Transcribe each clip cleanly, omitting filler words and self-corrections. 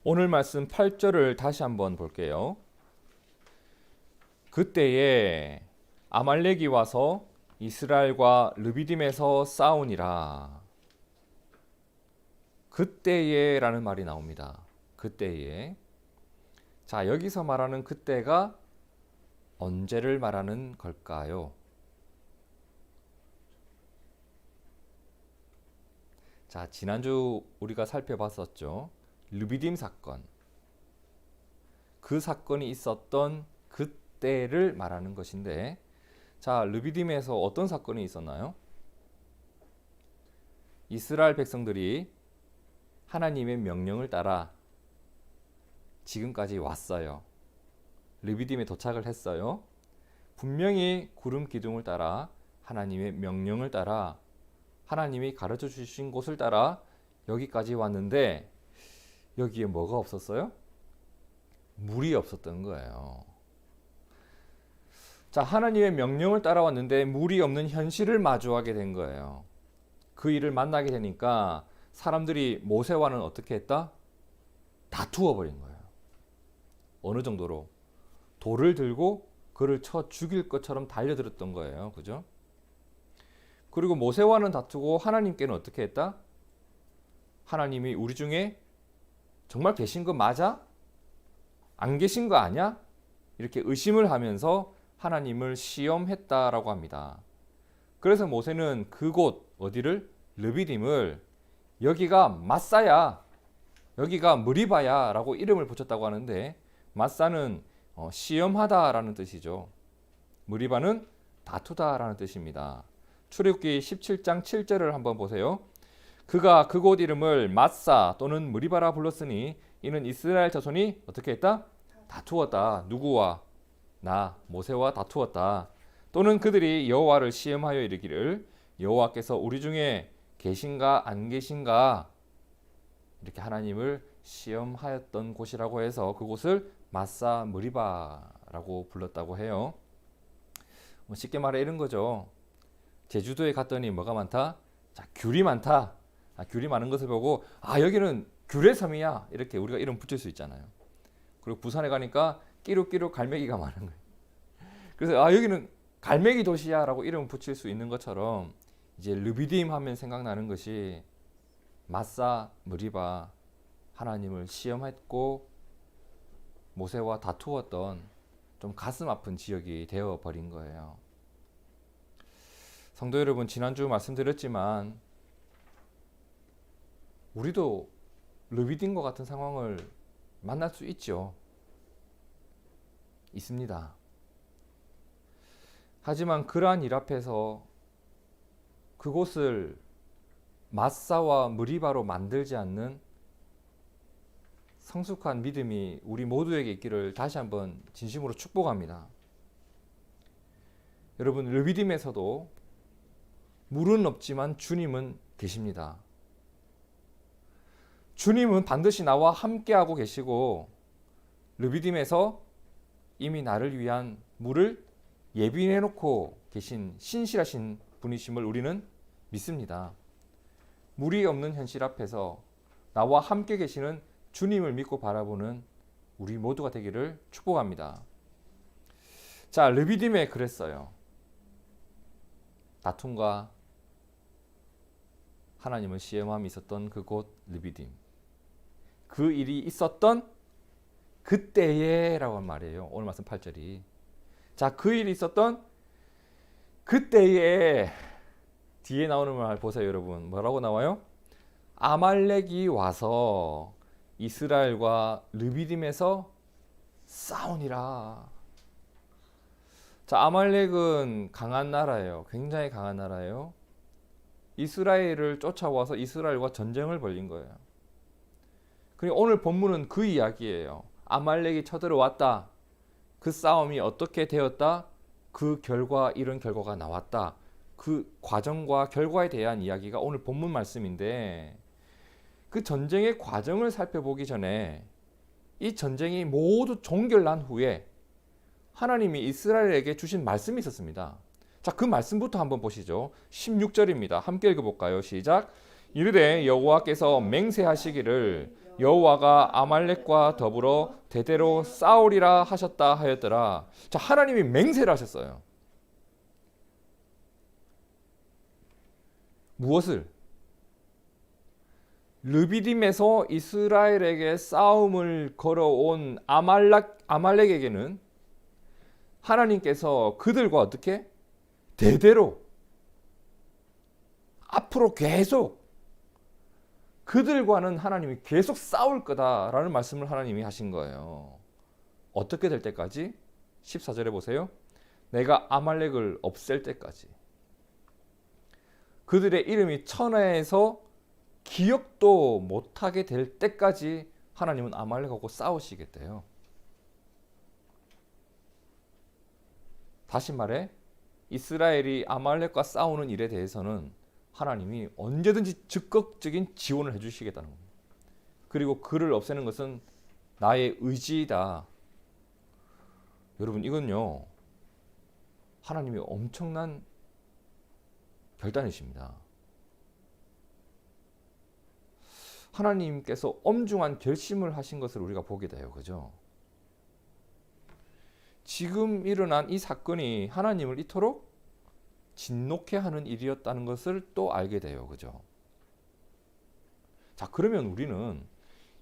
오늘 말씀 8절을 다시 한번 볼게요. 그때에 아말렉이 와서 이스라엘과 르비딤에서 싸우니라. 그때에 라는 말이 나옵니다. 그때에. 자, 여기서 말하는 그때가 언제를 말하는 걸까요? 자, 지난주 우리가 살펴봤었죠. 르비딤 사건. 그 사건이 있었던 그때를 말하는 것인데, 자, 르비딤에서 어떤 사건이 있었나요? 이스라엘 백성들이 하나님의 명령을 따라 지금까지 왔어요. 르비딤에 도착을 했어요. 분명히 구름 기둥을 따라 하나님의 명령을 따라 하나님이 가르쳐 주신 곳을 따라 여기까지 왔는데 여기에 뭐가 없었어요? 물이 없었던 거예요. 자, 하나님의 명령을 따라왔는데 물이 없는 현실을 마주하게 된 거예요. 그 일을 만나게 되니까 사람들이 모세와는 어떻게 했다? 다투어 버린 거예요. 어느 정도로? 돌을 들고 그를 쳐 죽일 것처럼 달려들었던 거예요. 그죠? 그리고 모세와는 다투고 하나님께는 어떻게 했다? 하나님이 우리 중에 정말 계신 거 맞아? 안 계신 거 아니야? 이렇게 의심을 하면서 하나님을 시험했다라고 합니다. 그래서 모세는 그곳 어디를? 르비딤을 여기가 마사야, 여기가 무리바야 라고 이름을 붙였다고 하는데, 마사는 시험하다라는 뜻이죠. 무리바는 다투다라는 뜻입니다. 출애굽기 17장 7절을 한번 보세요. 그가 그곳 이름을 마사 또는 무리바라 불렀으니 이는 이스라엘 자손이 어떻게 했다? 다투었다. 누구와? 나 모세와 다투었다. 또는 그들이 여호와를 시험하여 이르기를 여호와께서 우리 중에 계신가 안 계신가, 이렇게 하나님을 시험하였던 곳이라고 해서 그곳을 마사 무리바라고 불렀다고 해요. 쉽게 말해 이런 거죠. 제주도에 갔더니 뭐가 많다? 자, 귤이 많다. 귤이 많은 것을 보고 여기는 귤의 섬이야, 이렇게 우리가 이름 붙일 수 있잖아요. 그리고 부산에 가니까 끼룩끼룩 갈매기가 많은 거예요. 그래서 여기는 갈매기 도시야 라고 이름 붙일 수 있는 것처럼 이제 르비딤 하면 생각나는 것이 마사 무리바, 하나님을 시험했고 모세와 다투었던 좀 가슴 아픈 지역이 되어 버린 거예요. 성도 여러분, 지난주 말씀드렸지만 우리도 르비딤과 같은 상황을 만날 수 있죠. 있습니다. 하지만 그러한 일 앞에서 그곳을 마사와 무리바로 만들지 않는 성숙한 믿음이 우리 모두에게 있기를 다시 한번 진심으로 축복합니다. 여러분, 르비딤에서도 물은 없지만 주님은 계십니다. 주님은 반드시 나와 함께하고 계시고 르비딤에서 이미 나를 위한 물을 예비해 놓고 계신 신실하신 분이심을 우리는 믿습니다. 물이 없는 현실 앞에서 나와 함께 계시는 주님을 믿고 바라보는 우리 모두가 되기를 축복합니다. 자, 르비딤에 그랬어요. 다툼과 하나님을 시험함이 있었던 그곳 르비딤. 그 일이 있었던 그때에 라고 한 말이에요. 오늘 말씀 8절이. 자, 그 일이 있었던 그때에 뒤에 나오는 말 보세요, 여러분. 뭐라고 나와요? 아말렉이 와서 이스라엘과 르비딤에서 싸우니라. 자, 아말렉은 강한 나라예요. 굉장히 강한 나라예요. 이스라엘을 쫓아와서 이스라엘과 전쟁을 벌인 거예요. 그리고 오늘 본문은 그 이야기예요. 아말렉이 쳐들어왔다. 그 싸움이 어떻게 되었다. 그 결과, 이런 결과가 나왔다. 그 과정과 결과에 대한 이야기가 오늘 본문 말씀인데, 그 전쟁의 과정을 살펴보기 전에 이 전쟁이 모두 종결난 후에 하나님이 이스라엘에게 주신 말씀이 있었습니다. 자, 그 말씀부터 한번 보시죠. 16절입니다. 함께 읽어볼까요? 시작. 이르되 여호와께서 맹세하시기를 여호와가 아말렉과 더불어 대대로 싸우리라 하셨다 하였더라. 자, 하나님이 맹세를 하셨어요. 무엇을? 르비딤에서 이스라엘에게 싸움을 걸어온 아말렉에게는 하나님께서 그들과 어떻게? 대대로 앞으로 계속 그들과는 하나님이 계속 싸울 거다라는 말씀을 하나님이 하신 거예요. 어떻게 될 때까지? 14절에 보세요. 내가 아말렉을 없앨 때까지. 그들의 이름이 천하에서 기억도 못하게 될 때까지 하나님은 아말렉하고 싸우시겠대요. 다시 말해 이스라엘이 아말렉과 싸우는 일에 대해서는 하나님이 언제든지 적극적인 지원을 해주시겠다는 겁니다. 그리고 그를 없애는 것은 나의 의지이다. 여러분, 이건요 하나님이 엄청난 결단이십니다. 하나님께서 엄중한 결심을 하신 것을 우리가 보게 돼요. 그죠? 지금 일어난 이 사건이 하나님을 이토록 진노케 하는 일이었다는 것을 또 알게 돼요. 그죠? 자, 그러면 우리는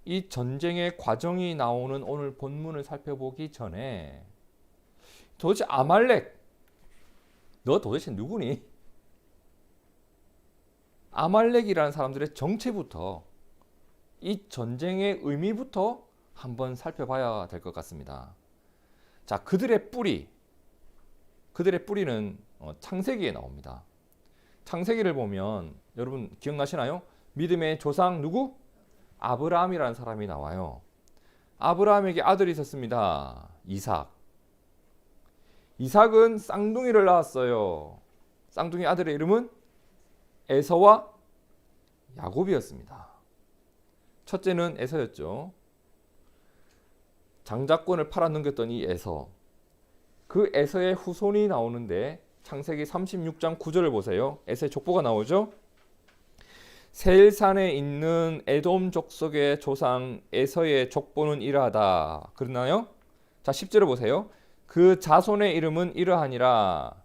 이 전쟁의 과정이 나오는 오늘 본문을 살펴보기 전에 도대체 아말렉, 너 도대체 누구니? 아말렉이라는 사람들의 정체부터, 이 전쟁의 의미부터 한번 살펴봐야 될 것 같습니다. 자, 그들의 뿌리는 창세기에 나옵니다. 창세기를 보면 여러분 기억나시나요? 믿음의 조상 누구? 아브라함이라는 사람이 나와요. 아브라함에게 아들이 있었습니다. 이삭은 쌍둥이를 낳았어요. 쌍둥이 아들의 이름은 에서와 야곱이었습니다. 첫째는 에서였죠. 장자권을 팔아넘겼던 이 에서, 그 에서의 후손이 나오는데 창세기 36장 9절을 보세요. 에서의 족보가 나오죠. 세일산에 있는 에돔 족속의 조상 에서의 족보는 이러하다. 그러나요? 자, 10절을 보세요. 그 자손의 이름은 이러하니라.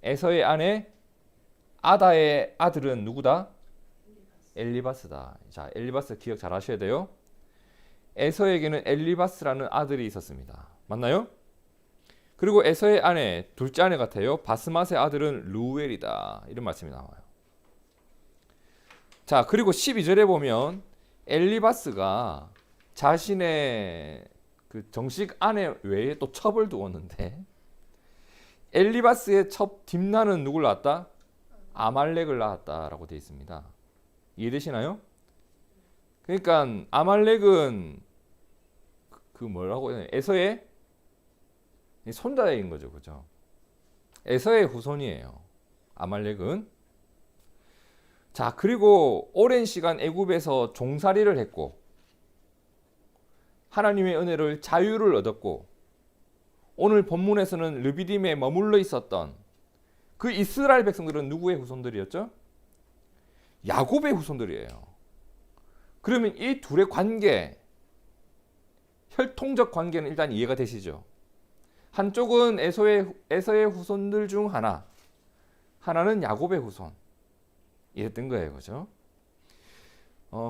에서의 아내 아다의 아들은 누구다? 엘리바스다. 자, 엘리바스 기억 잘 하셔야 돼요. 에서에게는 엘리바스라는 아들이 있었습니다. 맞나요? 그리고 에서의 아내, 둘째 아내 같아요. 바스맛의 아들은 루엘이다. 이런 말씀이 나와요. 자, 그리고 12절에 보면 엘리바스가 자신의 그 정식 아내 외에 또 첩을 두었는데, 엘리바스의 첩 딥나는 누굴 낳았다? 아말렉을 낳았다라고 되어 있습니다. 이해되시나요? 그러니까 아말렉은 그 뭐라고 해야 되나? 에서의 손자인 거죠. 그죠? 에서의 후손이에요. 아말렉은. 자, 그리고 오랜 시간 애굽에서 종살이를 했고 하나님의 은혜를 자유를 얻었고 오늘 본문에서는 르비딤에 머물러 있었던 그 이스라엘 백성들은 누구의 후손들이었죠? 야곱의 후손들이에요. 그러면 이 둘의 관계, 혈통적 관계는 일단 이해가 되시죠? 한쪽은 에서의 후손들 중 하나는 야곱의 후손. 이랬던 거예요. 그죠?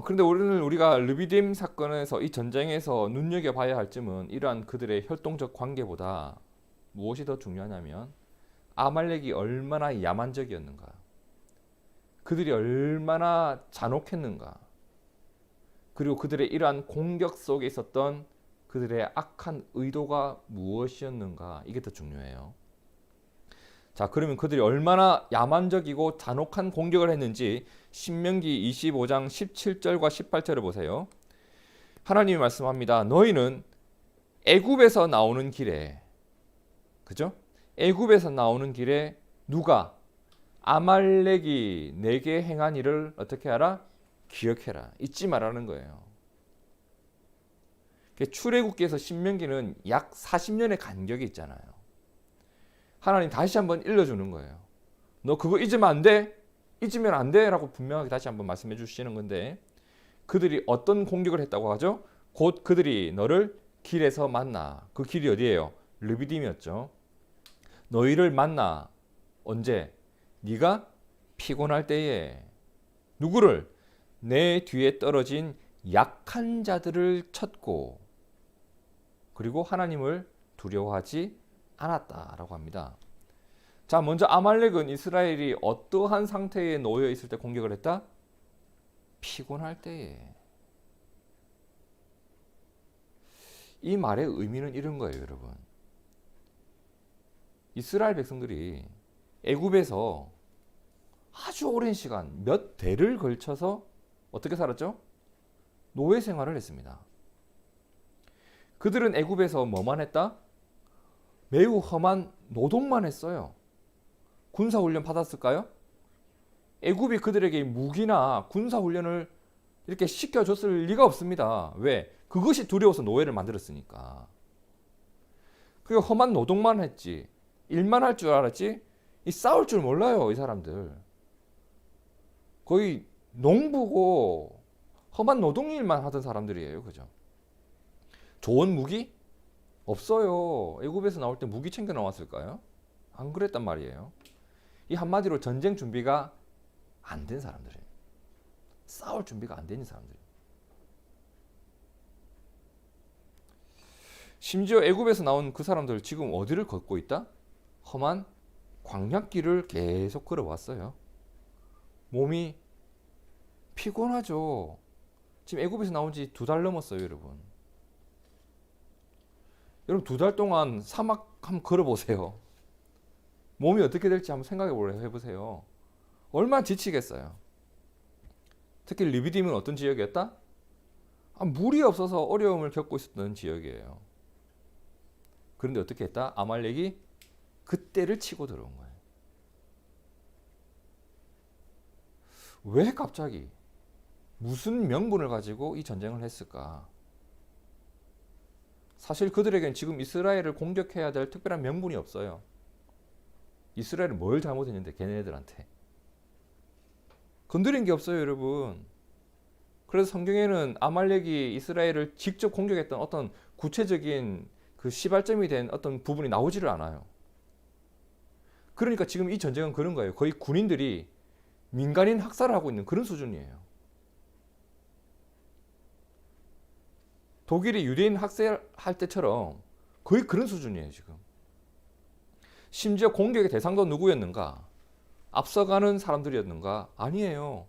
그런데 오늘 우리가 르비딤 사건에서 이 전쟁에서 눈여겨봐야 할 점은 이러한 그들의 혈통적 관계보다 무엇이 더 중요하냐면 아말렉이 얼마나 야만적이었는가, 그들이 얼마나 잔혹했는가, 그리고 그들의 이러한 공격 속에 있었던 그들의 악한 의도가 무엇이었는가, 이게 더 중요해요. 자, 그러면 그들이 얼마나 야만적이고 잔혹한 공격을 했는지 신명기 25장 17절과 18절을 보세요. 하나님이 말씀합니다. 너희는 애굽에서 나오는 길에, 그죠? 애굽에서 나오는 길에 누가 아말렉이 내게 행한 일을 어떻게 하라? 기억해라. 잊지 말라는 거예요. 출애굽기에서 신명기는 약 40년의 간격이 있잖아요. 하나님 다시 한번 일러주는 거예요. 너 그거 잊으면 안 돼? 잊으면 안 돼? 라고 분명하게 다시 한번 말씀해 주시는 건데, 그들이 어떤 공격을 했다고 하죠? 곧 그들이 너를 길에서 만나. 그 길이 어디예요? 르비딤이었죠. 너희를 만나. 언제? 네가 피곤할 때에. 누구를? 내 뒤에 떨어진 약한 자들을 쳤고, 그리고 하나님을 두려워하지 않았다라고 합니다. 자, 먼저 아말렉은 이스라엘이 어떠한 상태에 놓여 있을 때 공격을 했다? 피곤할 때에. 이 말의 의미는 이런 거예요, 여러분. 이스라엘 백성들이 애굽에서 아주 오랜 시간, 몇 대를 걸쳐서 어떻게 살았죠? 노예 생활을 했습니다. 그들은 애굽에서 뭐만 했다? 매우 험한 노동만 했어요. 군사훈련 받았을까요? 애굽이 그들에게 무기나 군사훈련을 이렇게 시켜줬을 리가 없습니다. 왜? 그것이 두려워서 노예를 만들었으니까. 그게 험한 노동만 했지. 일만 할 줄 알았지. 이 싸울 줄 몰라요, 이 사람들. 거의 농부고 험한 노동일만 하던 사람들이에요. 그죠? 좋은 무기? 없어요. 애굽에서 나올 때 무기 챙겨 나왔을까요? 안 그랬단 말이에요. 이 한마디로 전쟁 준비가 안 된 사람들이에요. 싸울 준비가 안 되는 사람들이에요. 심지어 애굽에서 나온 그 사람들 지금 어디를 걷고 있다? 험한 광야길을 계속 걸어왔어요. 몸이 피곤하죠. 지금 애굽에서 나온 지 2달 넘었어요, 여러분. 여러분 2달 동안 사막 한번 걸어보세요. 몸이 어떻게 될지 한번 생각해 보세요. 얼마나 지치겠어요. 특히 르비딤은 어떤 지역이었다? 물이 없어서 어려움을 겪고 있었던 지역이에요. 그런데 어떻게 했다? 아말렉이 그때를 치고 들어온 거예요. 왜 갑자기 무슨 명분을 가지고 이 전쟁을 했을까? 사실 그들에겐 지금 이스라엘을 공격해야 될 특별한 명분이 없어요. 이스라엘은 뭘 잘못했는데 걔네들한테 건드린 게 없어요, 여러분. 그래서 성경에는 아말렉이 이스라엘을 직접 공격했던 어떤 구체적인 그 시발점이 된 어떤 부분이 나오지를 않아요. 그러니까 지금 이 전쟁은 그런 거예요. 거의 군인들이 민간인 학살을 하고 있는 그런 수준이에요. 독일이 유대인 학살할 때처럼 거의 그런 수준이에요, 지금. 심지어 공격의 대상도 누구였는가? 앞서가는 사람들이었는가? 아니에요.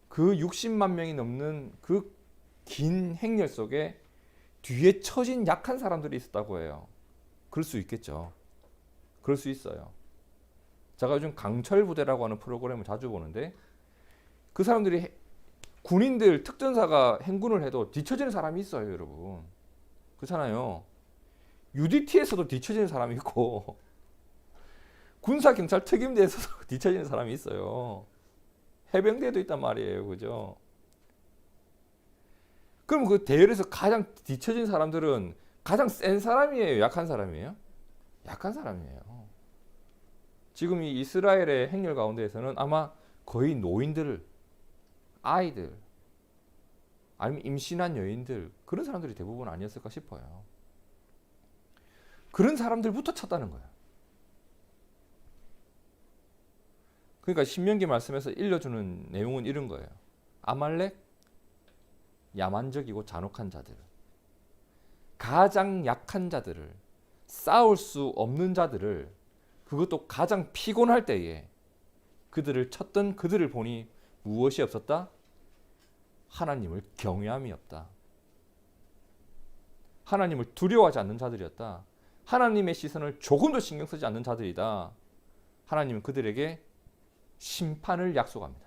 그 60만 명이 넘는 그 긴 행렬 속에 뒤에 처진 약한 사람들이 있었다고 해요. 그럴 수 있겠죠. 그럴 수 있어요. 제가 요즘 강철 부대라고 하는 프로그램을 자주 보는데 그 사람들이 군인들 특전사가 행군을 해도 뒤처지는 사람이 있어요, 여러분. 그렇잖아요. UDT에서도 뒤처지는 사람이 있고 군사 경찰 특임대에서도 뒤처지는 사람이 있어요. 해병대도 있단 말이에요, 그죠? 그럼 그 대열에서 가장 뒤처진 사람들은 가장 센 사람이에요, 약한 사람이에요? 약한 사람이에요. 지금 이 이스라엘의 행렬 가운데에서는 아마 거의 노인들, 아이들, 아니면 임신한 여인들, 그런 사람들이 대부분 아니었을까 싶어요. 그런 사람들부터 쳤다는 거예요. 그러니까 신명기 말씀에서 일러주는 내용은 이런 거예요. 아말렉, 야만적이고 잔혹한 자들, 가장 약한 자들을, 싸울 수 없는 자들을, 그것도 가장 피곤할 때에 그들을 쳤던 그들을 보니 무엇이 없었다? 하나님을 경외함이 없다. 하나님을 두려워하지 않는 자들이었다. 하나님의 시선을 조금도 신경 쓰지 않는 자들이다. 하나님은 그들에게 심판을 약속합니다.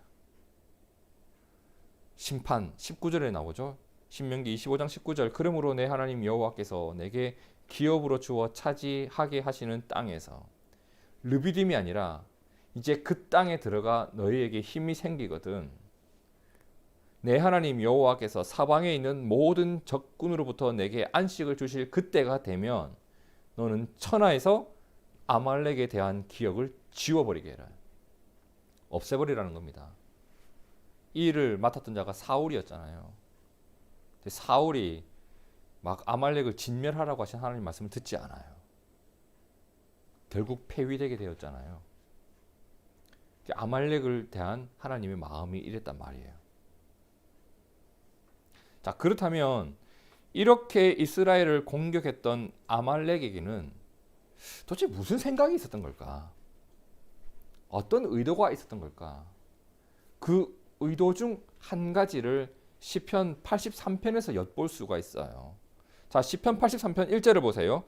심판 19절에 나오죠. 신명기 25장 19절. 그러므로 내 하나님 여호와께서 내게 기업으로 주어 차지하게 하시는 땅에서, 르비딤이 아니라 이제 그 땅에 들어가 너희에게 힘이 생기거든. 내 하나님 여호와께서 사방에 있는 모든 적군으로부터 내게 안식을 주실 그때가 되면 너는 천하에서 아말렉에 대한 기억을 지워버리게 해라. 없애버리라는 겁니다. 이 일을 맡았던 자가 사울이었잖아요. 사울이 막 아말렉을 진멸하라고 하신 하나님 말씀을 듣지 않아요. 결국 폐위되게 되었잖아요. 아말렉을 대한 하나님의 마음이 이랬단 말이에요. 자, 그렇다면 이렇게 이스라엘을 공격했던 아말렉에게는 도대체 무슨 생각이 있었던 걸까? 어떤 의도가 있었던 걸까? 그 의도 중 한 가지를 시편 83편에서 엿볼 수가 있어요. 자, 시편 83편 1절을 보세요.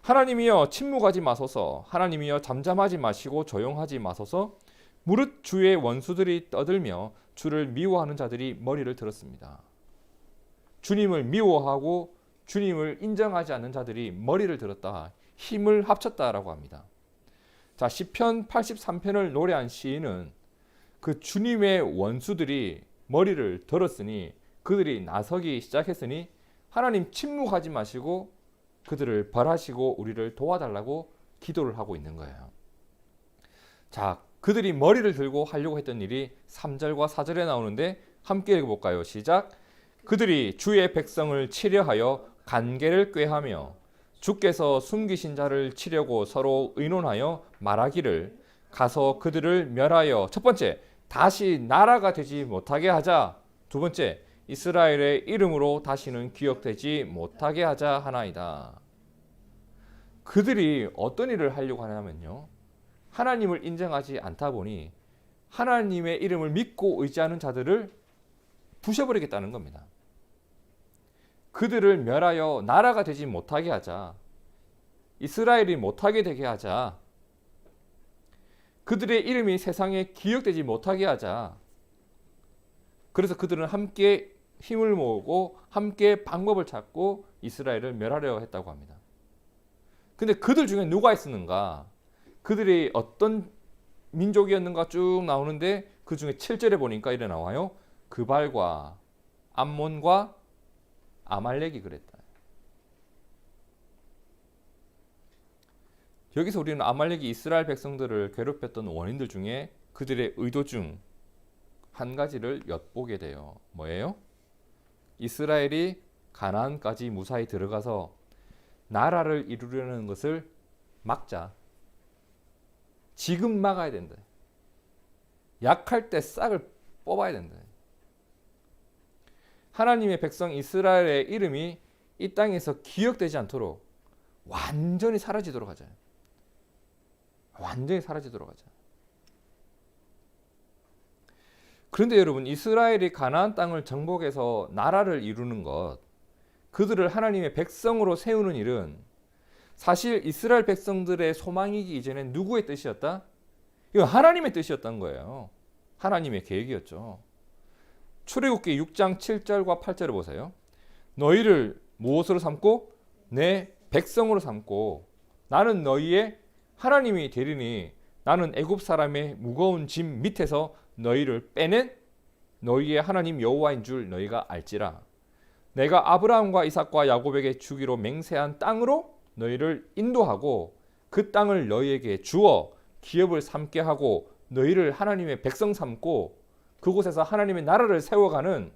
하나님이여 침묵하지 마소서. 하나님이여 잠잠하지 마시고 조용하지 마소서. 무릇 주의 원수들이 떠들며 주를 미워하는 자들이 머리를 들었습니다. 주님을 미워하고 주님을 인정하지 않는 자들이 머리를 들었다. 힘을 합쳤다라고 합니다. 자, 시편 83편을 노래한 시인은 그 주님의 원수들이 머리를 들었으니 그들이 나서기 시작했으니 하나님 침묵하지 마시고 그들을 벌하시고 우리를 도와달라고 기도를 하고 있는 거예요. 자, 그들이 머리를 들고 하려고 했던 일이 3절과 4절에 나오는데 함께 읽어볼까요? 시작. 그들이 주의 백성을 치려하여 간계를 꾀하며 주께서 숨기신 자를 치려고 서로 의논하여 말하기를 가서 그들을 멸하여 첫 번째 다시 나라가 되지 못하게 하자. 두 번째 이스라엘의 이름으로 다시는 기억되지 못하게 하자 하나이다. 그들이 어떤 일을 하려고 하냐면요, 하나님을 인정하지 않다 보니 하나님의 이름을 믿고 의지하는 자들을 부셔버리겠다는 겁니다. 그들을 멸하여 나라가 되지 못하게 하자. 이스라엘이 못하게 되게 하자. 그들의 이름이 세상에 기억되지 못하게 하자. 그래서 그들은 함께 힘을 모으고 함께 방법을 찾고 이스라엘을 멸하려 했다고 합니다. 근데 그들 중에 누가 있었는가? 그들이 어떤 민족이었는가 쭉 나오는데 그 중에 7절에 보니까 이래 나와요. 그발과 암몬과 아말렉이 그랬다. 여기서 우리는 아말렉이 이스라엘 백성들을 괴롭혔던 원인들 중에 그들의 의도 중 한 가지를 엿보게 돼요. 뭐예요? 이스라엘이 가나안까지 무사히 들어가서 나라를 이루려는 것을 막자. 지금 막아야 된다. 약할 때 싹을 뽑아야 된다. 하나님의 백성 이스라엘의 이름이 이 땅에서 기억되지 않도록 완전히 사라지도록 하자. 완전히 사라지도록 하자. 그런데 여러분, 이스라엘이 가나안 땅을 정복해서 나라를 이루는 것, 그들을 하나님의 백성으로 세우는 일은 사실 이스라엘 백성들의 소망이기 이전에 누구의 뜻이었다? 이건 하나님의 뜻이었던 거예요. 하나님의 계획이었죠. 출애굽기 6장 7절과 8절을 보세요. 너희를 무엇으로 삼고 내 백성으로 삼고 나는 너희의 하나님이 되리니 나는 애굽 사람의 무거운 짐 밑에서 너희를 빼낸 너희의 하나님 여호와인 줄 너희가 알지라. 내가 아브라함과 이삭과 야곱에게 주기로 맹세한 땅으로 너희를 인도하고 그 땅을 너희에게 주어 기업을 삼게 하고 너희를 하나님의 백성 삼고 그곳에서 하나님의 나라를 세워가는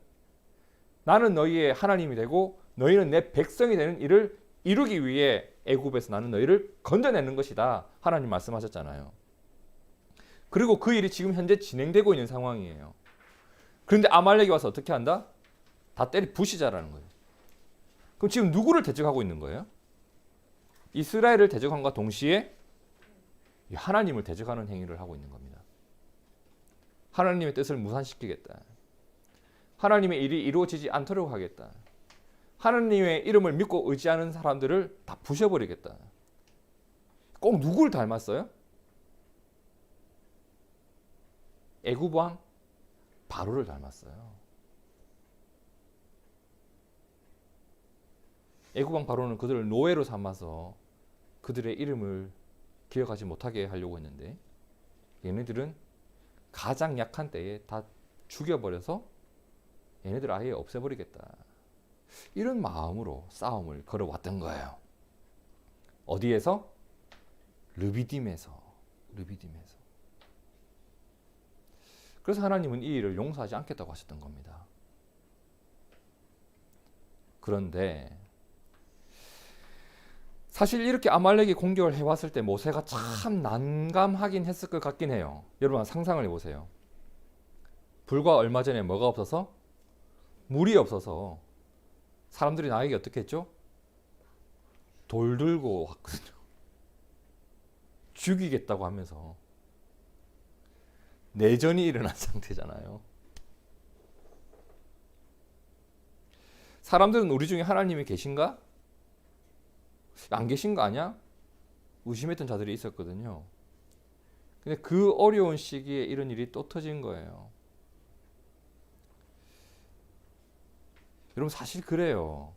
나는 너희의 하나님이 되고 너희는 내 백성이 되는 일을 이루기 위해 애굽에서 나는 너희를 건져내는 것이다. 하나님 말씀하셨잖아요. 그리고 그 일이 지금 현재 진행되고 있는 상황이에요. 그런데 아말렉이 와서 어떻게 한다? 다 때리 부시자라는 거예요. 그럼 지금 누구를 대적하고 있는 거예요? 이스라엘을 대적함과 동시에 하나님을 대적하는 행위를 하고 있는 겁니다. 하나님의 뜻을 무산시키겠다. 하나님의 일이 이루어지지 않도록 하겠다. 하나님의 이름을 믿고 의지하는 사람들을 다 부셔버리겠다. 꼭 누구를 닮았어요? 애굽 왕 바로를 닮았어요. 애굽 왕 바로는 그들을 노예로 삼아서 그들의 이름을 기억하지 못하게 하려고 했는데 얘네들은 가장 약한 때에 다 죽여버려서 얘네들 아예 없애버리겠다. 이런 마음으로 싸움을 걸어왔던 거예요. 어디에서? 르비딤에서. 그래서 하나님은 이 일을 용서하지 않겠다고 하셨던 겁니다. 그런데 사실 이렇게 아말렉이 공격을 해왔을 때 모세가 참 난감하긴 했을 것 같긴 해요. 여러분 상상을 해보세요. 불과 얼마 전에 뭐가 없어서? 물이 없어서 사람들이 나에게 어떻게 했죠? 돌 들고 왔거든요. 죽이겠다고 하면서 내전이 일어난 상태잖아요. 사람들은 우리 중에 하나님이 계신가? 안 계신 거 아니야? 의심했던 자들이 있었거든요. 근데 그 어려운 시기에 이런 일이 또 터진 거예요. 여러분 사실 그래요.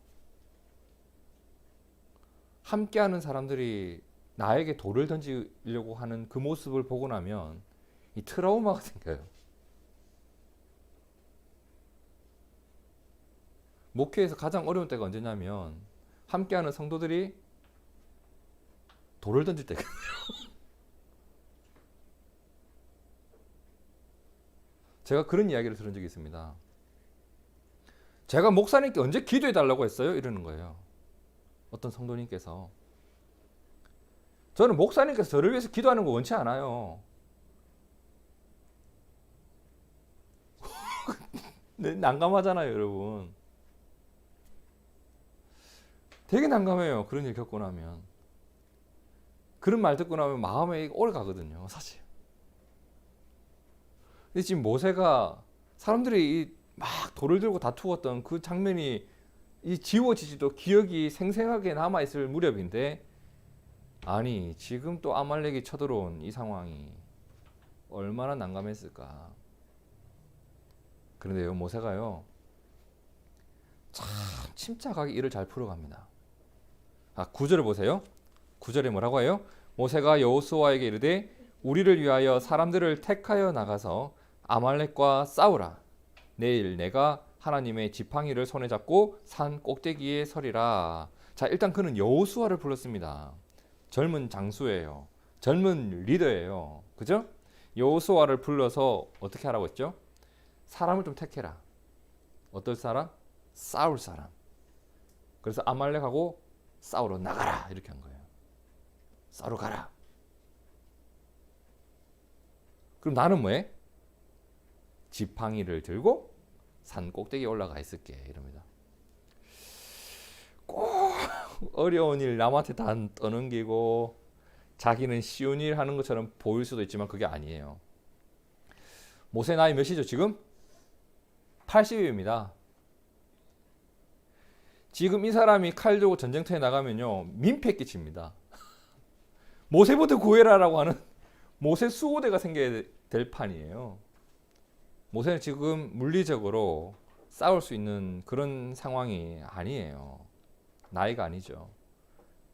함께하는 사람들이 나에게 돌을 던지려고 하는 그 모습을 보고 나면 이 트라우마가 생겨요. 목회에서 가장 어려운 때가 언제냐면 함께하는 성도들이 돌을 던질 때거든요. 제가 그런 이야기를 들은 적이 있습니다. 제가 목사님께 언제 기도해 달라고 했어요? 이러는 거예요. 어떤 성도님께서. 저는 목사님께서 저를 위해서 기도하는 거 원치 않아요. 난감하잖아요, 여러분. 되게 난감해요. 그런 일 겪고 나면. 그런 말 듣고 나면 마음에 오래 가거든요, 사실. 근데 지금 모세가 사람들이 막 돌을 들고 다투었던 그 장면이 이 지워지지도 기억이 생생하게 남아있을 무렵인데, 아니 지금 또 아말렉이 쳐들어온 이 상황이 얼마나 난감했을까. 그런데요, 모세가요 참 침착하게 일을 잘 풀어갑니다. 9절을 보세요. 9절에 뭐라고 해요? 모세가 여호수아에게 이르되 우리를 위하여 사람들을 택하여 나가서 아말렉과 싸우라. 내일 내가 하나님의 지팡이를 손에 잡고 산 꼭대기에 서리라. 자, 일단 그는 여호수아를 불렀습니다. 젊은 장수예요. 젊은 리더예요. 그죠? 여호수아를 불러서 어떻게 하라고 했죠? 사람을 좀 택해라. 어떨 사람? 싸울 사람. 그래서 아말렉하고 싸우러 나가라 이렇게 한 거예요. 싸우러 가라. 그럼 나는 뭐해? 지팡이를 들고 산 꼭대기에 올라가 있을게 이럽니다. 꼭 어려운 일 남한테 다 떠넘기고 자기는 쉬운 일 하는 것처럼 보일 수도 있지만 그게 아니에요. 모세 나이 몇이죠 지금? 80입니다. 지금 이 사람이 칼 들고 전쟁터에 나가면요 민폐 끼칩니다. 모세부터 구해라라고 하는 모세 수호대가 생겨야 될 판이에요. 모세는 지금 물리적으로 싸울 수 있는 그런 상황이 아니에요. 나이가 아니죠.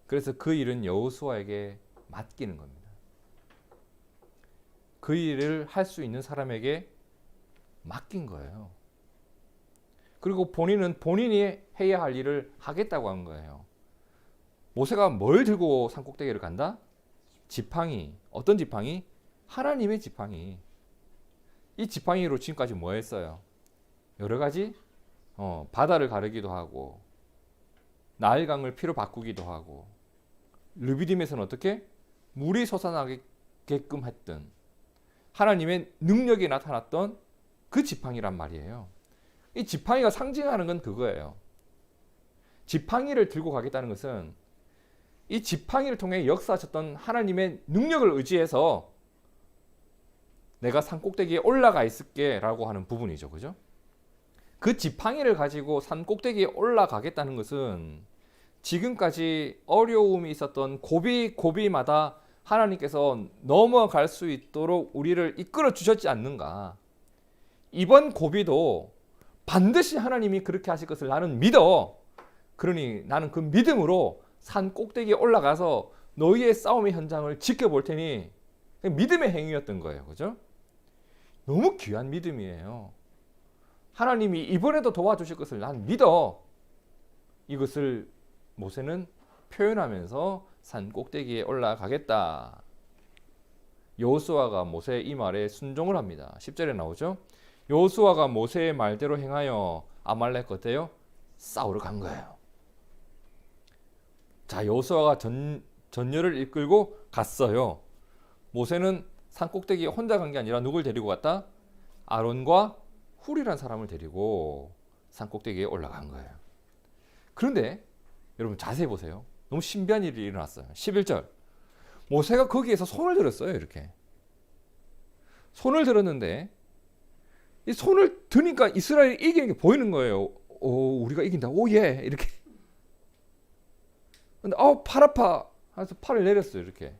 그래서 그 일은 여호수아에게 맡기는 겁니다. 그 일을 할 수 있는 사람에게 맡긴 거예요. 그리고 본인은 본인이 해야 할 일을 하겠다고 한 거예요. 모세가 뭘 들고 산꼭대기를 간다? 지팡이. 어떤 지팡이? 하나님의 지팡이. 이 지팡이로 지금까지 뭐 했어요? 여러 가지 바다를 가르기도 하고 나일강을 피로 바꾸기도 하고 르비딤에서는 어떻게? 물이 솟아나게끔 했던 하나님의 능력이 나타났던 그 지팡이란 말이에요. 이 지팡이가 상징하는 건 그거예요. 지팡이를 들고 가겠다는 것은 이 지팡이를 통해 역사하셨던 하나님의 능력을 의지해서 내가 산 꼭대기에 올라가 있을게 라고 하는 부분이죠. 그죠? 그 지팡이를 가지고 산 꼭대기에 올라가겠다는 것은 지금까지 어려움이 있었던 고비마다 하나님께서 넘어갈 수 있도록 우리를 이끌어 주셨지 않는가. 이번 고비도 반드시 하나님이 그렇게 하실 것을 나는 믿어. 그러니 나는 그 믿음으로 산 꼭대기에 올라가서 너희의 싸움의 현장을 지켜볼 테니 믿음의 행위였던 거예요. 그죠? 너무 귀한 믿음이에요. 하나님이 이번에도 도와주실 것을 난 믿어. 이것을 모세는 표현하면서 산 꼭대기에 올라가겠다. 여호수아가 모세의 이 말에 순종을 합니다. 10절에 나오죠. 여호수아가 모세의 말대로 행하여 아말렉 어때요? 싸우러 간 거예요. 자, 여호수아가 전열을 이끌고 갔어요. 모세는 산꼭대기에 혼자 간 게 아니라 누굴 데리고 갔다? 아론과 훌이라는 사람을 데리고 산꼭대기에 올라간 거예요. 그런데 여러분 자세히 보세요. 너무 신비한 일이 일어났어요. 11절. 모세가 거기에서 손을 들었어요. 이렇게. 손을 들었는데 이 손을 드니까 이스라엘이 이기는 게 보이는 거예요. 오, 우리가 이긴다. 오, 예. 이렇게. 근데 팔 아파. 해서 팔을 내렸어요. 이렇게.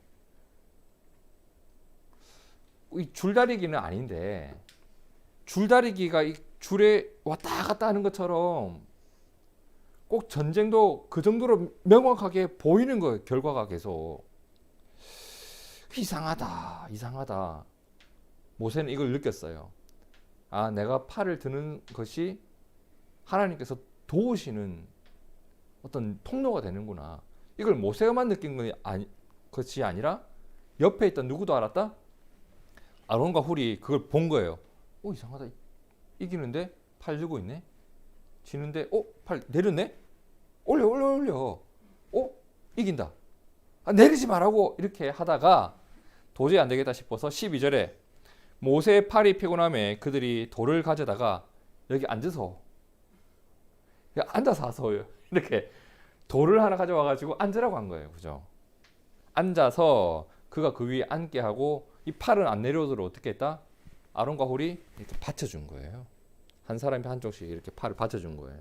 이 줄다리기는 아닌데 줄다리기가 이 줄에 왔다 갔다 하는 것처럼 꼭 전쟁도 그 정도로 명확하게 보이는 거예요. 결과가 계속. 이상하다. 모세는 이걸 느꼈어요. 아, 내가 팔을 드는 것이 하나님께서 도우시는 어떤 통로가 되는구나. 이걸 모세가만 느낀 것이 아니라 옆에 있던 누구도 알았다? 아론과 훌이 그걸 본 거예요. 이상하다. 이기는데 팔 들고 있네. 지는데 팔 내렸네. 올려. 이긴다. 내리지 말라고 이렇게 하다가 도저히 안 되겠다 싶어서 12절에 모세의 팔이 피곤함에 그들이 돌을 가져다가 여기 앉아서 하세요. 이렇게 돌을 하나 가져와 가지고 앉으라고 한 거예요. 그죠? 앉아서 그가 그 위에 앉게 하고 이 팔은 안 내려오도록 어떻게 했다? 아론과 훌이 이렇게 받쳐준 거예요. 한 사람이 한쪽씩 이렇게 팔을 받쳐준 거예요.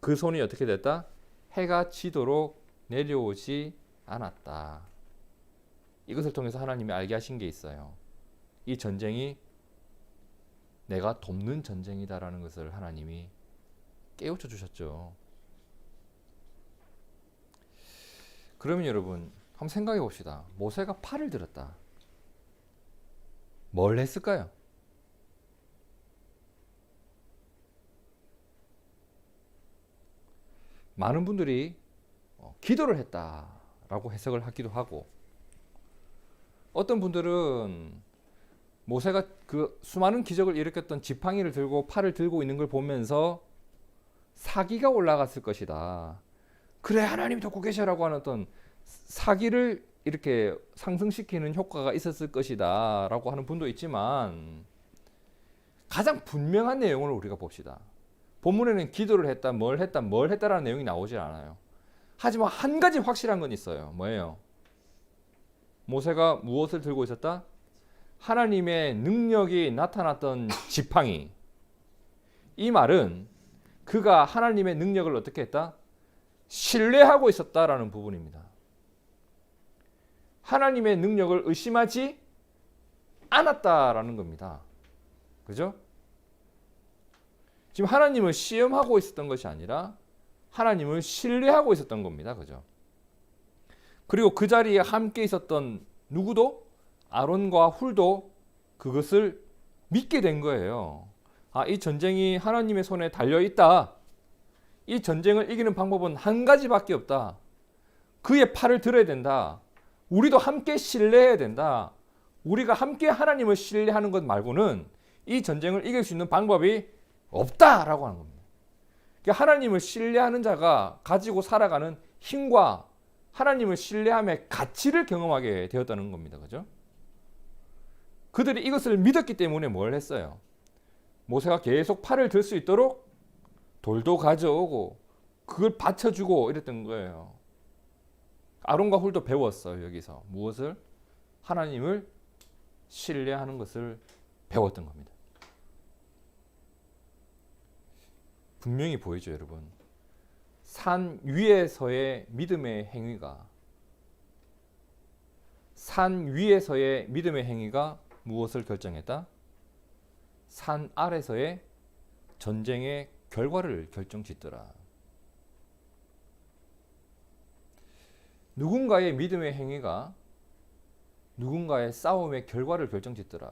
그 손이 어떻게 됐다? 해가 지도록 내려오지 않았다. 이것을 통해서 하나님이 알게 하신 게 있어요. 이 전쟁이 내가 돕는 전쟁이다라는 것을 하나님이 깨우쳐 주셨죠. 그러면 여러분 한번 생각해 봅시다. 모세가 팔을 들었다. 뭘 했을까요? 많은 분들이 기도를 했다라고 해석을 하기도 하고, 어떤 분들은 모세가 그 수많은 기적을 일으켰던 지팡이를 들고 팔을 들고 있는 걸 보면서 사기가 올라갔을 것이다. 그래, 하나님이 돕고 계셔라고 하는 어떤 사기를 이렇게 상승시키는 효과가 있었을 것이다 라고 하는 분도 있지만, 가장 분명한 내용을 우리가 봅시다. 본문에는 기도를 했다, 뭘 했다라는 내용이 나오질 않아요. 하지만 한 가지 확실한 건 있어요. 뭐예요? 모세가 무엇을 들고 있었다? 하나님의 능력이 나타났던 지팡이. 이 말은 그가 하나님의 능력을 어떻게 했다? 신뢰하고 있었다라는 부분입니다. 하나님의 능력을 의심하지 않았다라는 겁니다. 그죠? 지금 하나님을 시험하고 있었던 것이 아니라 하나님을 신뢰하고 있었던 겁니다. 그죠? 그리고 그 자리에 함께 있었던 누구도, 아론과 훌도 그것을 믿게 된 거예요. 아, 이 전쟁이 하나님의 손에 달려 있다. 이 전쟁을 이기는 방법은 한 가지밖에 없다. 그의 팔을 들어야 된다. 우리도 함께 신뢰해야 된다. 우리가 함께 하나님을 신뢰하는 것 말고는 이 전쟁을 이길 수 있는 방법이 없다라고 하는 겁니다. 그러니까 하나님을 신뢰하는 자가 가지고 살아가는 힘과 하나님을 신뢰함의 가치를 경험하게 되었다는 겁니다. 그죠? 그들이 이것을 믿었기 때문에 뭘 했어요? 모세가 계속 팔을 들 수 있도록 돌도 가져오고 그걸 받쳐주고 이랬던 거예요. 아론과 훌도 배웠어요. 여기서 무엇을? 하나님을 신뢰하는 것을 배웠던 겁니다. 분명히 보이죠, 여러분. 산 위에서의 믿음의 행위가, 무엇을 결정했다? 산 아래서의 전쟁의 결과를 결정짓더라. 누군가의 믿음의 행위가 누군가의 싸움의 결과를 결정짓더라.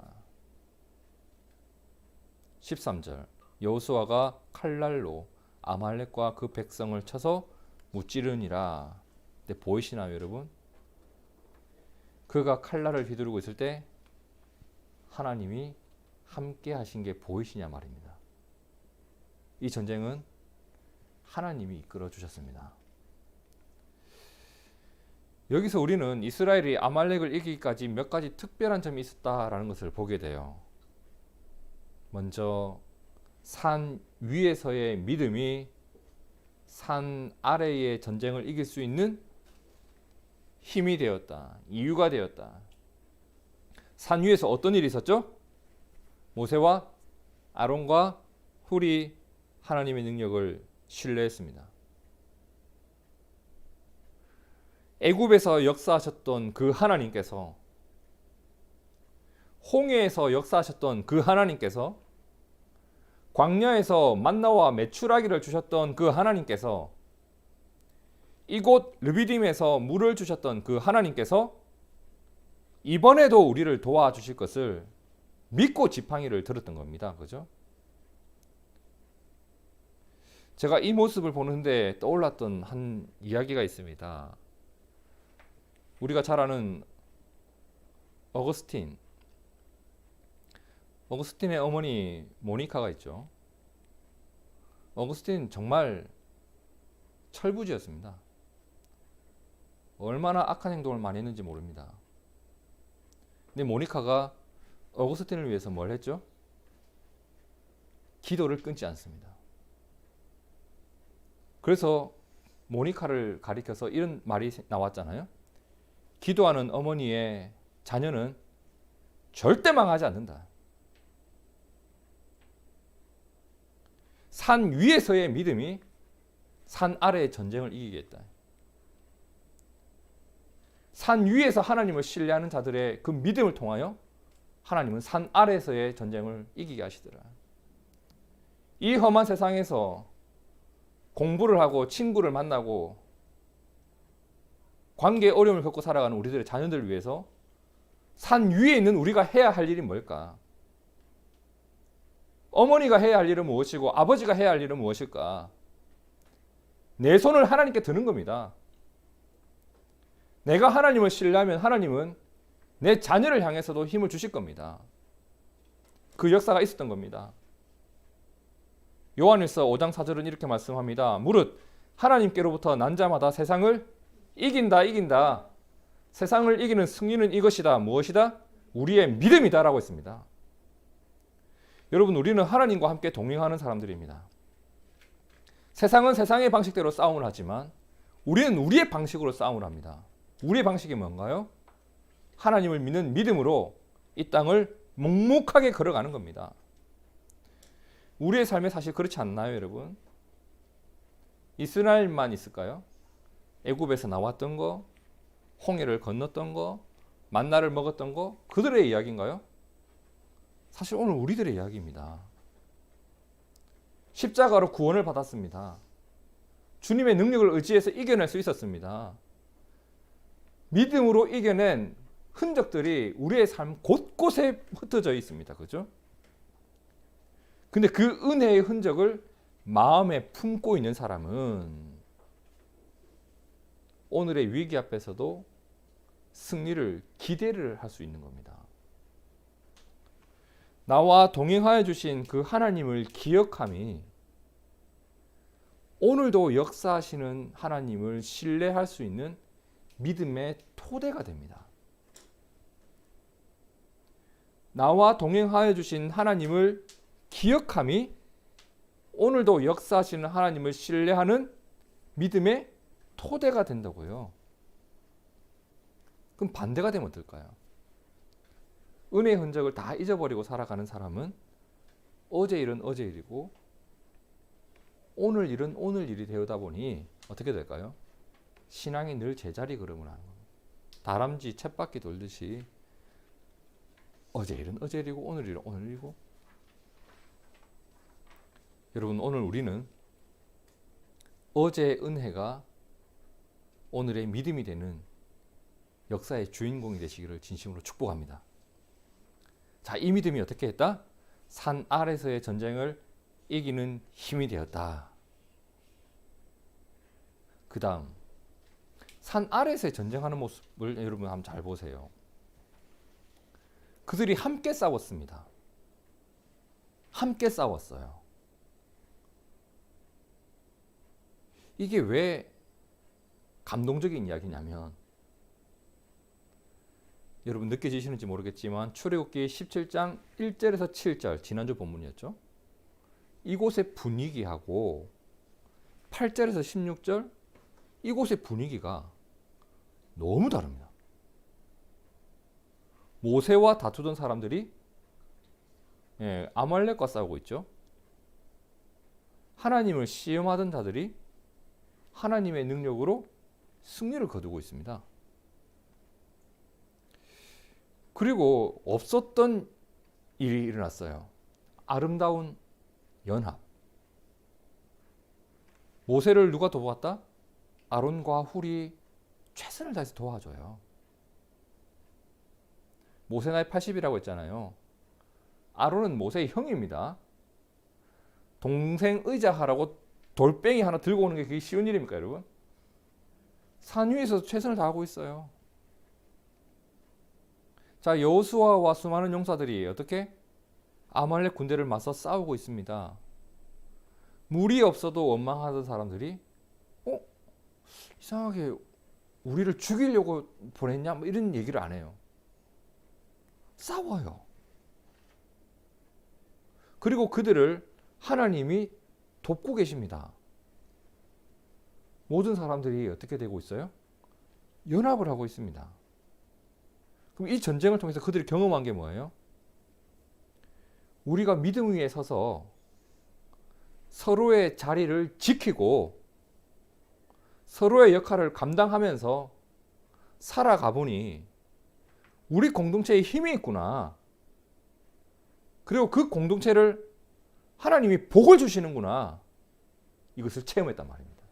13절. 여호수아가 칼날로 아말렉과 그 백성을 쳐서 무찌르니라. 근데 보이시나요, 여러분? 그가 칼날을 휘두르고 있을 때 하나님이 함께 하신 게 보이시냐 말입니다. 이 전쟁은 하나님이 이끌어 주셨습니다. 여기서 우리는 이스라엘이 아말렉을 이기기까지 몇 가지 특별한 점이 있었다라는 것을 보게 돼요. 먼저 산 위에서의 믿음이 산 아래의 전쟁을 이길 수 있는 힘이 되었다. 이유가 되었다. 산 위에서 어떤 일이 있었죠? 모세와 아론과 훌이 하나님의 능력을 신뢰했습니다. 애굽에서 역사하셨던 그 하나님께서, 홍해에서 역사하셨던 그 하나님께서, 광야에서 만나와 메추라기를 주셨던 그 하나님께서, 이곳 르비딤에서 물을 주셨던 그 하나님께서 이번에도 우리를 도와주실 것을 믿고 지팡이를 들었던 겁니다. 그죠? 제가 이 모습을 보는데 떠올랐던 한 이야기가 있습니다. 우리가 잘 아는 어거스틴의 어머니 모니카가 있죠. 어거스틴 정말 철부지였습니다. 얼마나 악한 행동을 많이 했는지 모릅니다. 근데 모니카가 어거스틴을 위해서 뭘 했죠? 기도를 끊지 않습니다. 그래서 모니카를 가리켜서 이런 말이 나왔잖아요. 기도하는 어머니의 자녀는 절대 망하지 않는다. 산 위에서의 믿음이 산 아래의 전쟁을 이기겠다. 산 위에서 하나님을 신뢰하는 자들의 그 믿음을 통하여 하나님은 산 아래에서의 전쟁을 이기게 하시더라. 이 험한 세상에서 공부를 하고 친구를 만나고 관계에 어려움을 겪고 살아가는 우리들의 자녀들을 위해서 산 위에 있는 우리가 해야 할 일이 뭘까? 어머니가 해야 할 일은 무엇이고 아버지가 해야 할 일은 무엇일까? 내 손을 하나님께 드는 겁니다. 내가 하나님을 신뢰하면 하나님은 내 자녀를 향해서도 힘을 주실 겁니다. 그 역사가 있었던 겁니다. 요한일서 5장 4절은 이렇게 말씀합니다. 무릇 하나님께로부터 난 자마다 세상을 이긴다. 세상을 이기는 승리는 이것이다. 무엇이다? 우리의 믿음이다 라고 했습니다. 여러분, 우리는 하나님과 함께 동행하는 사람들입니다. 세상은 세상의 방식대로 싸움을 하지만 우리는 우리의 방식으로 싸움을 합니다. 우리의 방식이 뭔가요? 하나님을 믿는 믿음으로 이 땅을 묵묵하게 걸어가는 겁니다. 우리의 삶에 사실 그렇지 않나요, 여러분? 이스라엘만 있을까요? 애굽에서 나왔던 거, 홍해를 건넜던 거, 만나를 먹었던 거, 그들의 이야기인가요? 사실 오늘 우리들의 이야기입니다. 십자가로 구원을 받았습니다. 주님의 능력을 의지해서 이겨낼 수 있었습니다. 믿음으로 이겨낸 흔적들이 우리의 삶 곳곳에 흩어져 있습니다. 그죠? 근데 그 은혜의 흔적을 마음에 품고 있는 사람은 오늘의 위기 앞에서도 승리를 기대를 할 수 있는 겁니다. 나와 동행하여 주신 그 하나님을 기억함이 오늘도 역사하시는 하나님을 신뢰할 수 있는 믿음의 토대가 됩니다. 나와 동행하여 주신 하나님을 기억함이 오늘도 역사하시는 하나님을 신뢰하는 믿음의 토대가 된다고요. 그럼 반대가 되면 어떨까요? 은혜의 흔적을 다 잊어버리고 살아가는 사람은 어제 일은 어제 일이고 오늘 일은 오늘 일이 되어다 보니 어떻게 될까요? 신앙이 늘 제자리 걸음을 하는 겁니다. 다람쥐 쳇바퀴 돌듯이 어제 일은 어제 일이고 오늘 일은 오늘 일이고. 여러분, 오늘 우리는 어제의 은혜가 오늘의 믿음이 되는 역사의 주인공이 되시기를 진심으로 축복합니다. 자, 이 믿음이 어떻게 했다? 산 아래서의 전쟁을 이기는 힘이 되었다. 그 다음, 산 아래에서의 전쟁하는 모습을 여러분 한번 잘 보세요. 그들이 함께 싸웠습니다. 함께 싸웠어요. 이게 왜 감동적인 이야기냐면, 여러분 느껴지시는지 모르겠지만 출애굽기 17장 1절에서 7절, 지난주 본문이었죠. 이곳의 분위기하고 8절에서 16절, 이곳의 분위기가 너무 다릅니다. 모세와 다투던 사람들이 아말렉과 싸우고 있죠. 하나님을 시험하던 자들이 하나님의 능력으로 승리를 거두고 있습니다. 그리고 없었던 일이 일어났어요. 아름다운 연합. 모세를 누가 도왔다? 아론과 훌이 최선을 다해서 도와줘요. 모세 나이 80이라고 했잖아요. 아론은 모세의 형입니다. 동생 의자하라고 돌뱅이 하나 들고 오는 게 그게 쉬운 일입니까, 여러분? 산 위에서 최선을 다하고 있어요. 자, 여호수아와 수많은 용사들이 어떻게 아말렉 군대를 맞서 싸우고 있습니다. 물이 없어도 원망하던 사람들이 이상하게 우리를 죽이려고 보냈냐? 뭐 이런 얘기를 안 해요. 싸워요. 그리고 그들을 하나님이 돕고 계십니다. 모든 사람들이 어떻게 되고 있어요? 연합을 하고 있습니다. 그럼 이 전쟁을 통해서 그들이 경험한 게 뭐예요? 우리가 믿음 위에 서서 서로의 자리를 지키고 서로의 역할을 감당하면서 살아가 보니 우리 공동체에 힘이 있구나. 그리고 그 공동체를 하나님이 복을 주시는구나. 이것을 체험했단 말입니다.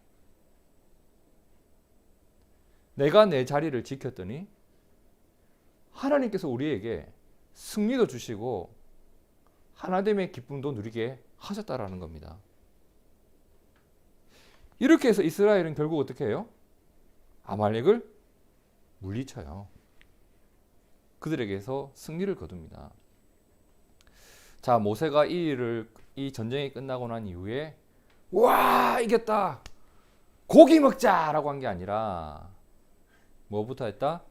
내가 내 자리를 지켰더니 하나님께서 우리에게 승리도 주시고 하나됨의 기쁨도 누리게 하셨다라는 겁니다. 이렇게 해서 이스라엘은 결국 어떻게 해요? 아말렉을 물리쳐요. 그들에게서 승리를 거둡니다. 자, 모세가 이 전쟁이 끝나고 난 이후에 와, 이겼다, 고기 먹자라고 한 게 아니라 뭐부터 했다?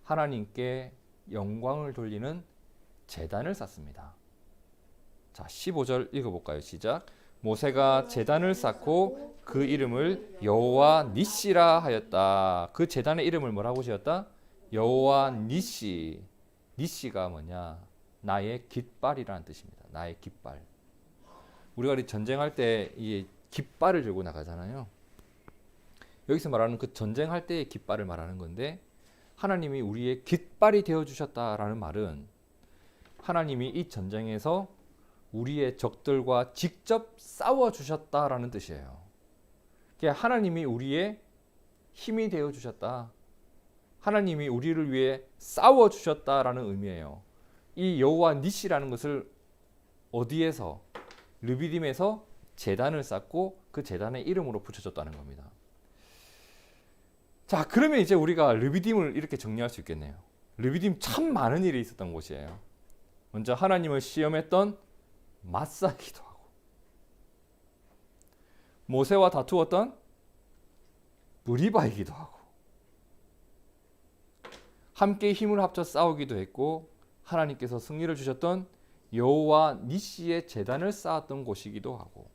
하나님께 영광을 돌리는 제단을 쌓습니다. 자, 15절 읽어볼까요? 시작. 모세가 제단을 쌓고 그 이름을 여호와 니시라 하였다. 그 제단의 이름을 뭐라고 지었다? 여호와 니시. 니시가 뭐냐? 나의 깃발이라는 뜻입니다. 나의 깃발. 우리가 전쟁할 때 이 깃발을 들고 나가잖아요. 여기서 말하는 그 전쟁할 때의 깃발을 말하는 건데, 하나님이 우리의 깃발이 되어 주셨다라는 말은 하나님이 이 전쟁에서 우리의 적들과 직접 싸워 주셨다라는 뜻이에요. 하나님이 우리의 힘이 되어 주셨다. 하나님이 우리를 위해 싸워 주셨다라는 의미예요. 이 여호와 니시라는 것을 어디에서? 르비딤에서 제단을 쌓고 그 제단의 이름으로 붙여줬다는 겁니다. 자, 그러면 이제 우리가 르비딤을 이렇게 정리할 수 있겠네요. 르비딤 참 많은 일이 있었던 곳이에요. 먼저 하나님을 시험했던 마사이기도 하고, 모세와 다투었던 무리바이기도 하고, 함께 힘을 합쳐 싸우기도 했고, 하나님께서 승리를 주셨던 여호와 니시의 제단을 쌓았던 곳이기도 하고.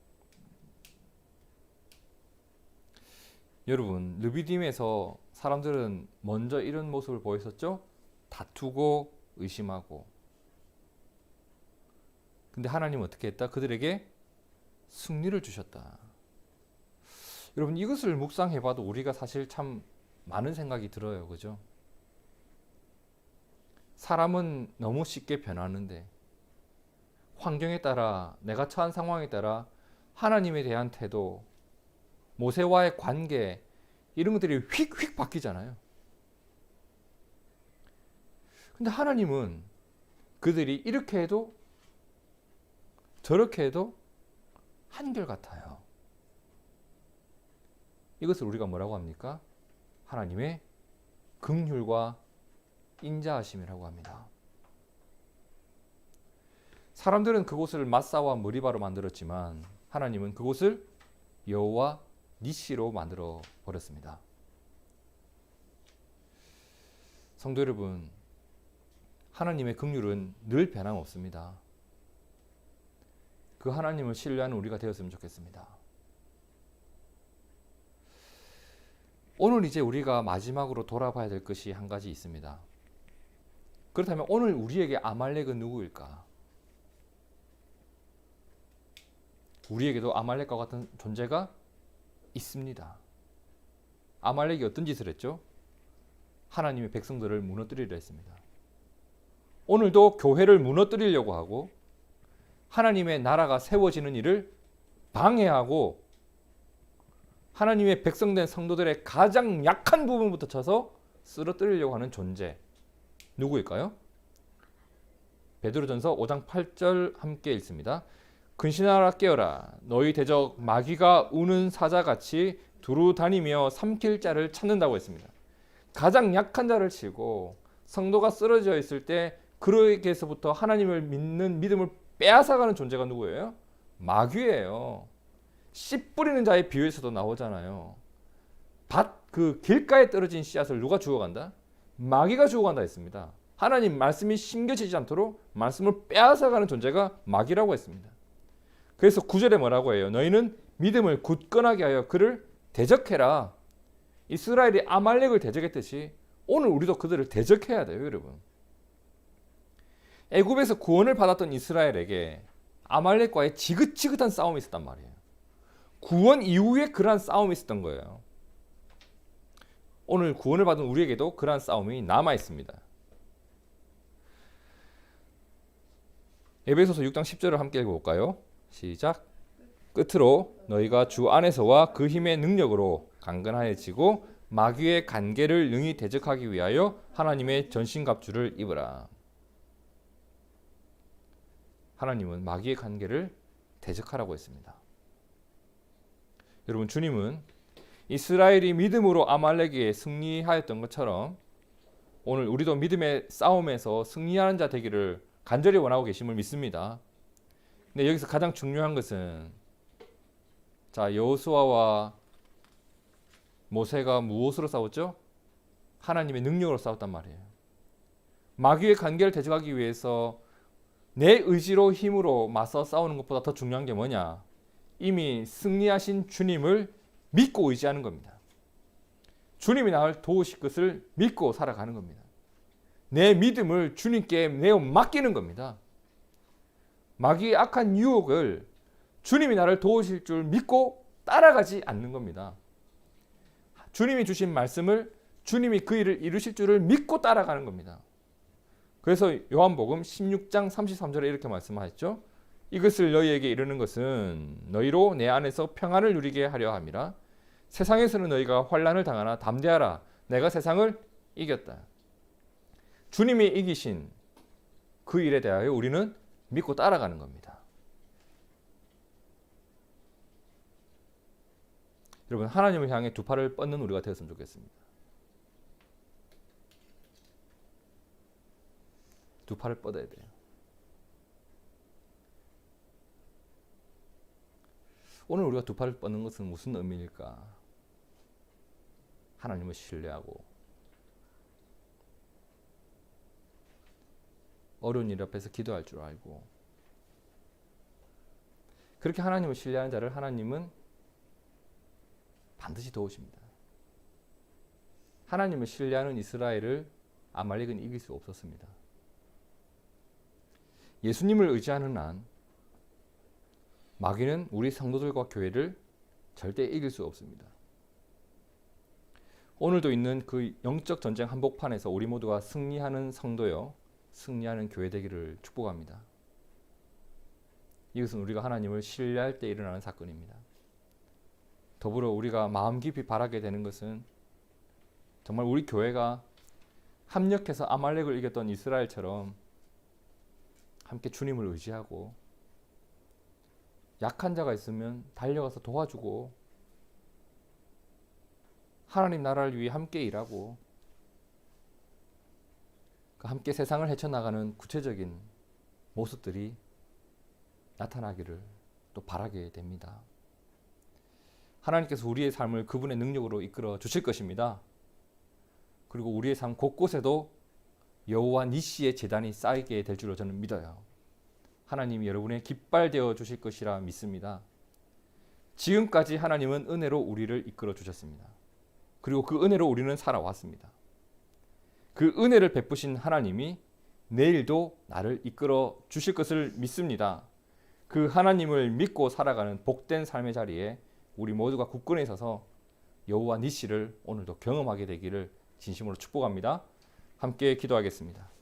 여러분, 르비딤에서 사람들은 먼저 이런 모습을 보였었죠? 다투고 의심하고. 근데 하나님은 어떻게 했다? 그들에게 승리를 주셨다. 여러분, 이것을 묵상해봐도 우리가 사실 참 많은 생각이 들어요. 그죠? 사람은 너무 쉽게 변하는데, 환경에 따라, 내가 처한 상황에 따라 하나님에 대한 태도, 모세와의 관계, 이런 것들이 휙휙 바뀌잖아요. 근데 하나님은 그들이 이렇게 해도 저렇게 해도 한결같아요. 이것을 우리가 뭐라고 합니까? 하나님의 긍휼과 인자하심이라고 합니다. 사람들은 그곳을 마사와 머리바로 만들었지만 하나님은 그곳을 여호와 니시로 만들어 버렸습니다. 성도 여러분, 하나님의 긍휼은 늘 변함없습니다. 그 하나님을 신뢰하는 우리가 되었으면 좋겠습니다. 오늘 이제 우리가 마지막으로 돌아봐야 될 것이 한 가지 있습니다. 그렇다면 오늘 우리에게 아말렉은 누구일까? 우리에게도 아말렉과 같은 존재가 있습니다. 아말렉이 어떤 짓을 했죠? 하나님의 백성들을 무너뜨리려 했습니다. 오늘도 교회를 무너뜨리려고 하고 하나님의 나라가 세워지는 일을 방해하고 하나님의 백성된 성도들의 가장 약한 부분부터 쳐서 쓰러뜨리려고 하는 존재, 누구일까요? 베드로전서 5장 8절 함께 읽습니다. 근신하라 깨어라, 너희 대적 마귀가 우는 사자같이 두루 다니며 삼킬 자를 찾는다고 했습니다. 가장 약한 자를 치고 성도가 쓰러져 있을 때 그에게서부터 하나님을 믿는 믿음을 빼앗아가는 존재가 누구예요? 마귀예요. 씨 뿌리는 자의 비유에서도 나오잖아요. 그 길가에 떨어진 씨앗을 누가 주워간다? 마귀가 주워간다 했습니다. 하나님 말씀이 심겨지지 않도록 말씀을 빼앗아가는 존재가 마귀라고 했습니다. 그래서 9절에 뭐라고 해요? 너희는 믿음을 굳건하게 하여 그를 대적해라. 이스라엘이 아말렉을 대적했듯이 오늘 우리도 그들을 대적해야 돼요, 여러분. 애굽에서 구원을 받았던 이스라엘에게 아말렉과의 지긋지긋한 싸움이 있었단 말이에요. 구원 이후에 그러한 싸움이 있었던 거예요. 오늘 구원을 받은 우리에게도 그러한 싸움이 남아 있습니다. 에베소서 6장 10절을 함께 읽어볼까요? 시작. 끝으로 너희가 주 안에서와 그 힘의 능력으로 강건하여지고 마귀의 간계를 능히 대적하기 위하여 하나님의 전신갑주를 입으라. 하나님은 마귀의 간계를 대적하라고 했습니다. 여러분, 주님은 이스라엘이 믿음으로 아말렉에 승리하였던 것처럼 오늘 우리도 믿음의 싸움에서 승리하는 자 되기를 간절히 원하고 계심을 믿습니다. 근데 여기서 가장 중요한 것은 여호수아와 모세가 무엇으로 싸웠죠? 하나님의 능력으로 싸웠단 말이에요. 마귀의 간계를 대적하기 위해서 내 의지로 힘으로 맞서 싸우는 것보다 더 중요한 게 뭐냐? 이미 승리하신 주님을 믿고 의지하는 겁니다. 주님이 나를 도우실 것을 믿고 살아가는 겁니다. 내 믿음을 주님께 내어 맡기는 겁니다. 마귀의 악한 유혹을 주님이 나를 도우실 줄 믿고 따라가지 않는 겁니다. 주님이 주신 말씀을 주님이 그 일을 이루실 줄을 믿고 따라가는 겁니다. 그래서 요한복음 16장 33절에 이렇게 말씀하셨죠. 이것을 너희에게 이르는 것은 너희로 내 안에서 평안을 누리게 하려 함이라. 세상에서는 너희가 환난을 당하나 담대하라. 내가 세상을 이겼다. 주님이 이기신 그 일에 대하여 우리는 믿고 따라가는 겁니다. 여러분, 하나님을 향해 두 팔을 뻗는 우리가 되었으면 좋겠습니다. 두 팔을 뻗어야 돼요. 오늘 우리가 두 팔을 뻗는 것은 무슨 의미일까? 하나님을 신뢰하고 어려운 일 앞에서 기도할 줄 알고 그렇게 하나님을 신뢰하는 자를 하나님은 반드시 도우십니다. 하나님을 신뢰하는 이스라엘을 아말렉은 이길 수 없었습니다. 예수님을 의지하는 한 마귀는 우리 성도들과 교회를 절대 이길 수 없습니다. 오늘도 있는 그 영적 전쟁 한복판에서 우리 모두가 승리하는 성도요, 승리하는 교회 되기를 축복합니다. 이것은 우리가 하나님을 신뢰할 때 일어나는 사건입니다. 더불어 우리가 마음 깊이 바라게 되는 것은 정말 우리 교회가 합력해서 아말렉을 이겼던 이스라엘처럼 함께 주님을 의지하고 약한 자가 있으면 달려가서 도와주고 하나님 나라를 위해 함께 일하고 함께 세상을 헤쳐나가는 구체적인 모습들이 나타나기를 또 바라게 됩니다. 하나님께서 우리의 삶을 그분의 능력으로 이끌어 주실 것입니다. 그리고 우리의 삶 곳곳에도 여호와 니시의 제단이 쌓이게 될 줄로 저는 믿어요. 하나님이 여러분의 깃발 되어 주실 것이라 믿습니다. 지금까지 하나님은 은혜로 우리를 이끌어 주셨습니다. 그리고 그 은혜로 우리는 살아왔습니다. 그 은혜를 베푸신 하나님이 내일도 나를 이끌어 주실 것을 믿습니다. 그 하나님을 믿고 살아가는 복된 삶의 자리에 우리 모두가 굳건히 서서 여호와 니시를 오늘도 경험하게 되기를 진심으로 축복합니다. 함께 기도하겠습니다.